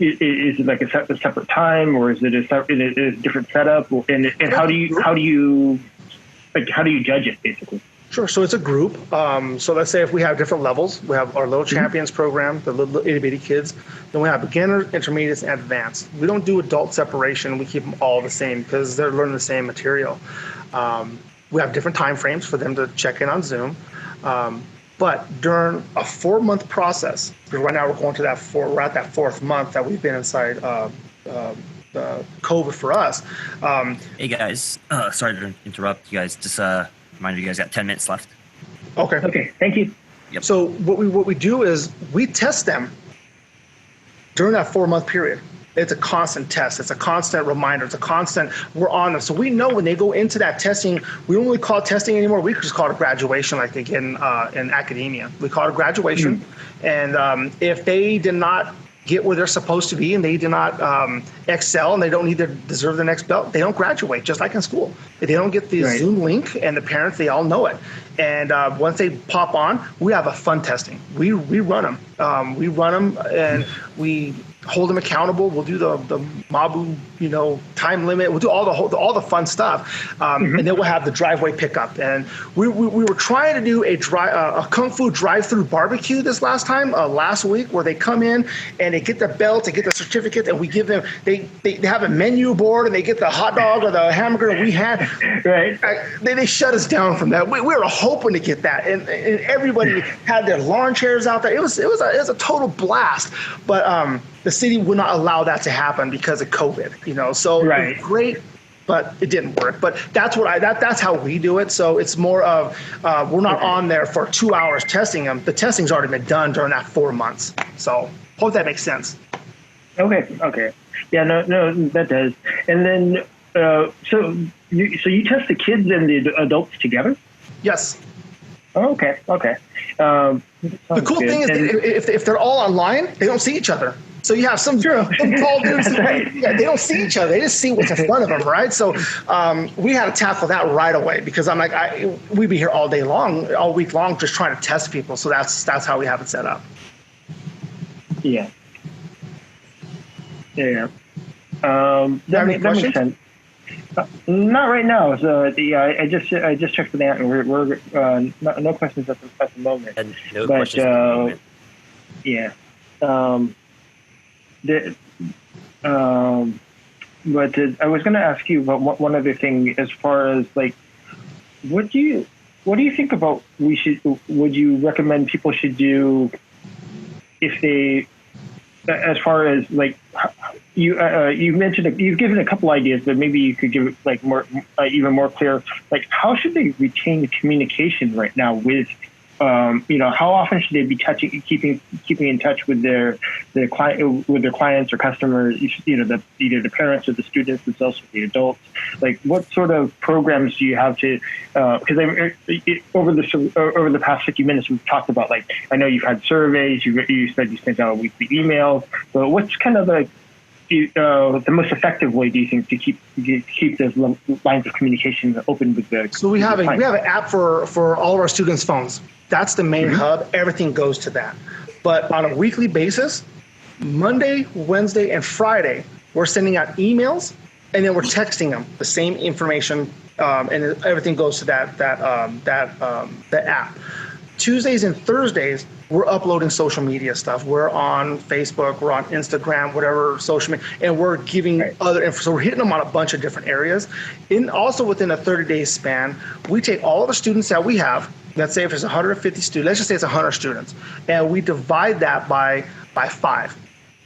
is it like a separate time, or is it a different setup, and how do you judge it basically? Sure. So it's a group. So let's say if we have different levels, we have our Little Champions program, the little itty bitty kids. Then we have beginners, intermediates, and advanced. We don't do adult separation. We keep them all the same because they're learning the same material. We have different time frames for them to check in on Zoom. But during a 4-month process, because right now we're at that 4th month that we've been inside COVID for us. Hey guys, sorry to interrupt you guys. Just reminder, you guys got 10 minutes left. Okay. Thank you. Yep. So what we do is we test them during that 4-month period. It's a constant test. It's a constant reminder. It's a constant, we're on them. So we know when they go into that testing, we don't really call it testing anymore. We just call it graduation like they get in academia. We call it graduation. And if they did not get where they're supposed to be and they do not excel and they don't need to deserve the next belt, they don't graduate, just like in school. If they don't get the Zoom link, and the parents, they all know it. And once they pop on, we have a fun testing. We run them. And we hold them accountable. We'll do the Mabu, time limit. We'll do all the fun stuff, and then we'll have the driveway pickup. And we were trying to do a Kung Fu drive-through barbecue this last week, where they come in and they get the belt, they get the certificate, and we give them. They have a menu board and they get the hot dog or the hamburger we had. Right. They shut us down from that. We were hoping to get that, and everybody had their lawn chairs out there. It was a total blast, but the city would not allow that to happen because of COVID. So it was great, but it didn't work. But that's how we do it. So it's more of we're not on there for 2 hours testing them. The testing's already been done during that 4 months. So hope that makes sense. Okay. Yeah, no, that does. And then so you test the kids and the adults together? Yes. Oh, okay. The cool thing is if they're all online, they don't see each other. So you have some tall dudes, they don't see each other. They just see what's in front of them, right? So we had to tackle that right away, because I'm like, we'd be here all week long, just trying to test people. So that's how we have it set up. Yeah. That makes sense. Not right now. So I just checked the out, and we're no questions at the moment. And no questions at the moment. Yeah. But I was going to ask you about one other thing, as far as like, what do you think about would you recommend people should do if they, as far as like, you mentioned, you've given a couple ideas, but maybe you could give like more, even more clear, like how should they retain communication right now with, how often should they be keeping in touch with their clients or customers, either the parents or the students themselves or the adults? Like, what sort of programs do you have to? Because over the past 50 minutes, we've talked about, like, I know you've had surveys, you said you sent out weekly emails. So what's kind of like the most effective way, do you think, to keep those lines of communication open with the? So we have an app for all of our students' phones. That's the main hub. Everything goes to that. But on a weekly basis, Monday, Wednesday, and Friday, we're sending out emails, and then we're texting them the same information, and everything goes to that app. Tuesdays and Thursdays, we're uploading social media stuff. We're on Facebook, we're on Instagram, whatever social media, and we're giving other info. So we're hitting them on a bunch of different areas. Also within a 30-day span, we take all of the students that we have. Let's say if there's 150 students, let's just say it's 100 students, and we divide that by 5.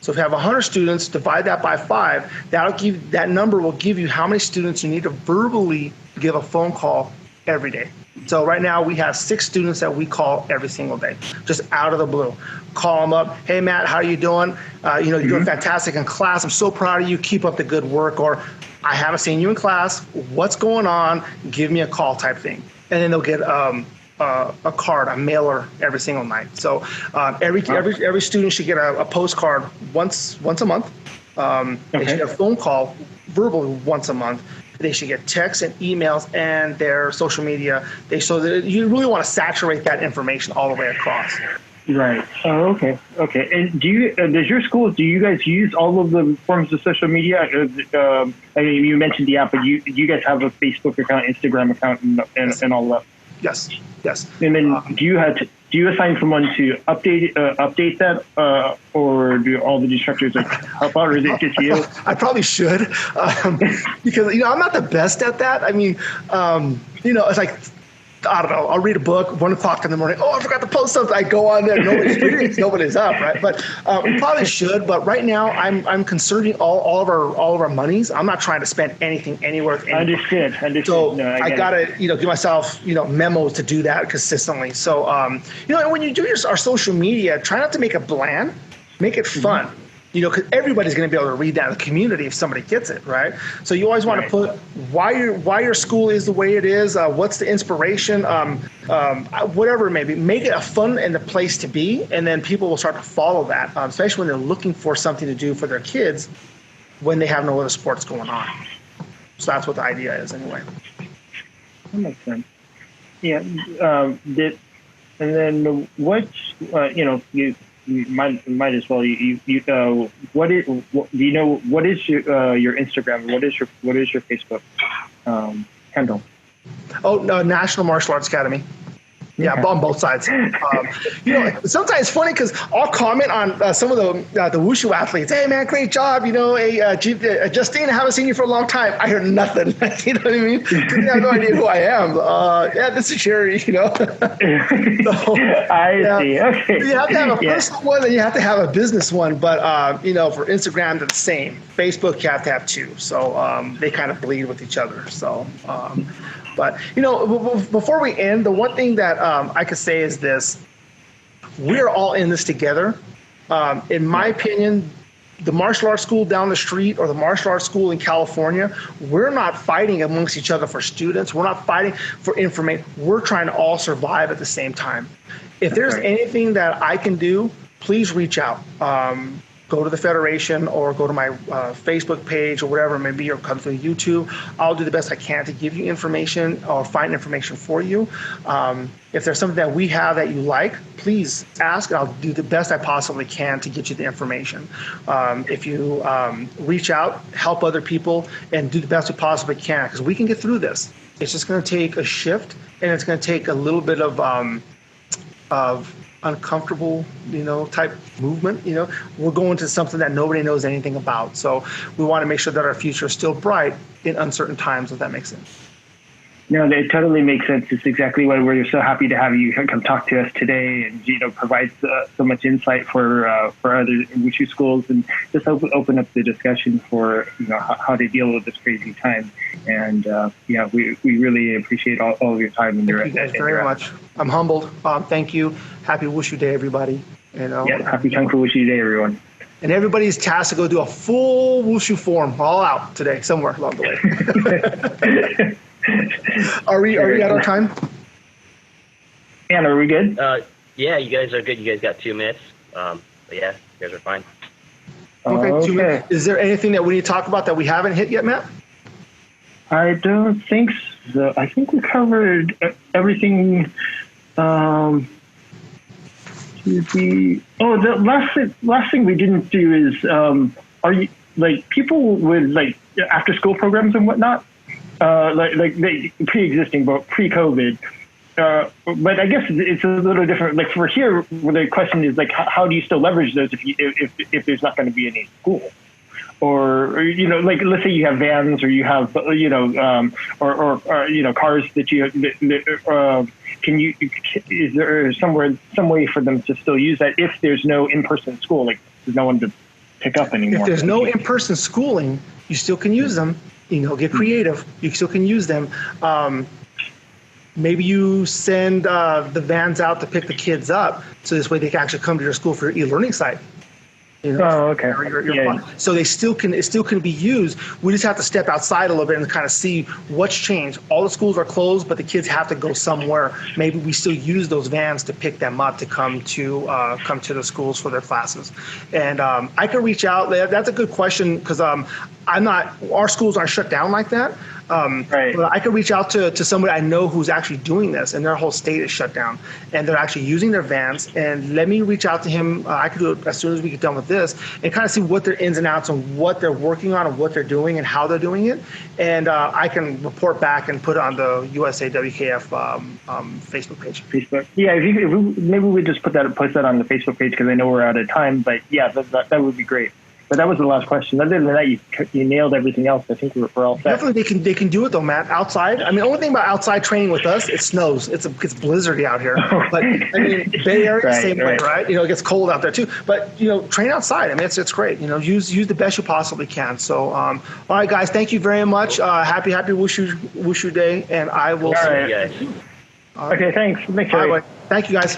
So if you have 100 students, divide that by 5. That number will give you how many students you need to verbally give a phone call every day. So right now we have 6 students that we call every single day, just out of the blue. Call them up. Hey, Matt, how are you doing? You're doing fantastic in class. I'm so proud of you. Keep up the good work. Or I haven't seen you in class. What's going on? Give me a call type thing. And then they'll get a card, a mailer every single night. So every student should get a postcard once a month. They should get a phone call verbally once a month. They should get texts and emails and their social media. So that you really want to saturate that information all the way across. Right. Oh, okay. And does your school, do you guys use all of the forms of social media? I mean, you mentioned the app, but you guys have a Facebook account, Instagram account, and all that. Yes. And then do you assign someone to update that, or do all the instructors like help out, or is it just you? I probably should, because I'm not the best at that. I mean, it's like, I don't know, I'll read a book, 1 o'clock in the morning. Oh, I forgot to post something. I go on there, nobody's up, right? But we probably should. But right now, I'm conserving all of our monies. I'm not trying to spend anything anywhere with anyone. Understood. So no, I gotta, give myself, memos to do that consistently. So, when you do our social media, try not to make it bland, make it fun. You know, because everybody's going to be able to read that in the community if somebody gets it, right? So you always want to put why your school is the way it is, what's the inspiration, whatever it may be. Make it a fun and a place to be, and then people will start to follow that, especially when they're looking for something to do for their kids when they have no other sports going on. So that's what the idea is, anyway. That makes sense. Yeah. And then what? You might as well. What is? Do you know what is your Instagram? What is your Facebook handle? Oh, no, National Martial Arts Academy. Yeah, on both sides. Sometimes it's funny because I'll comment on some of the Wushu athletes. Hey, man, great job. Justine, I haven't seen you for a long time. I hear nothing. You know what I mean? Because they have no idea who I am. Yeah, this is Jerry, So, I see. Okay. You have to have a personal one and you have to have a business one. But, for Instagram, they're the same. Facebook, you have to have two. So they kind of bleed with each other. So, but, before we end, the one thing that I could say is this. We're all in this together. In my opinion, the martial arts school down the street or the martial arts school in California, we're not fighting amongst each other for students. We're not fighting for information. We're trying to all survive at the same time. If there's anything that I can do, please reach out. Go to the Federation or go to my Facebook page or whatever it may be, or come through YouTube. I'll do the best I can to give you information or find information for you. If there's something that we have that you like, please ask, and I'll do the best I possibly can to get you the information. If you reach out, help other people, and do the best we possibly can, because we can get through this. It's just going to take a shift, and it's going to take a little bit of uncomfortable, type movement. We're going to something that nobody knows anything about. So we want to make sure that our future is still bright in uncertain times, if that makes sense. No, it totally makes sense. It's exactly why we're so happy to have you come talk to us today, and provide so much insight for other Wushu schools, and just open up the discussion for how to deal with this crazy time. And we really appreciate all of your time. And Thank you guys very much. I'm humbled. Thank you. Happy Wushu Day, everybody. Happy Kung Fu Wushu Day, everyone. And everybody's tasked to go do a full Wushu form all out today, somewhere along the way. Are we out of time? Yeah, are we good? Yeah, you guys are good. You guys got 2 minutes. But yeah, you guys are fine. Okay, 2 minutes. Is there anything that we need to talk about that we haven't hit yet, Matt? I don't think so. I think we covered everything. The last thing we didn't do is, are you people with after school programs and whatnot? They pre-existing, but pre-COVID. But I guess it's a little different. Like for here, where the question is how do you still leverage those if there's not going to be any school, or let's say you have vans or you have or cars that you is there some way for them to still use that if there's no in-person school, there's no one to pick up anymore? If there's no in-person schooling, you still can use them. Get creative. You still can use them. Maybe you send the vans out to pick the kids up, so this way they can actually come to your school for your e-learning site. Oh, okay. So it still can be used. We just have to step outside a little bit and kind of see what's changed. All the schools are closed, but the kids have to go somewhere. Maybe we still use those vans to pick them up to come to the schools for their classes. And I can reach out. That's a good question, because our schools aren't shut down like that. Right. But I could reach out to somebody I know who's actually doing this, and their whole state is shut down, and they're actually using their vans. And let me reach out to him. I could do it as soon as we get done with this, and kind of see what their ins and outs and what they're working on and what they're doing and how they're doing it. And I can report back and put it on the USAWKF Facebook page. Facebook. Yeah, maybe we just post that on the Facebook page, because I know we're out of time. But yeah, that would be great. But that was the last question. Other than that, you nailed everything else. I think we're all set. Definitely, they can do it though, Matt. Outside. I mean, the only thing about outside training with us, it snows. It's blizzardy out here. But I mean, Bay Area, same way, right? It gets cold out there too. But train outside. I mean, it's great. Use the best you possibly can. So, all right, guys, thank you very much. Happy Wushu Day, and I will see you guys. Okay, thanks. Thank you, guys.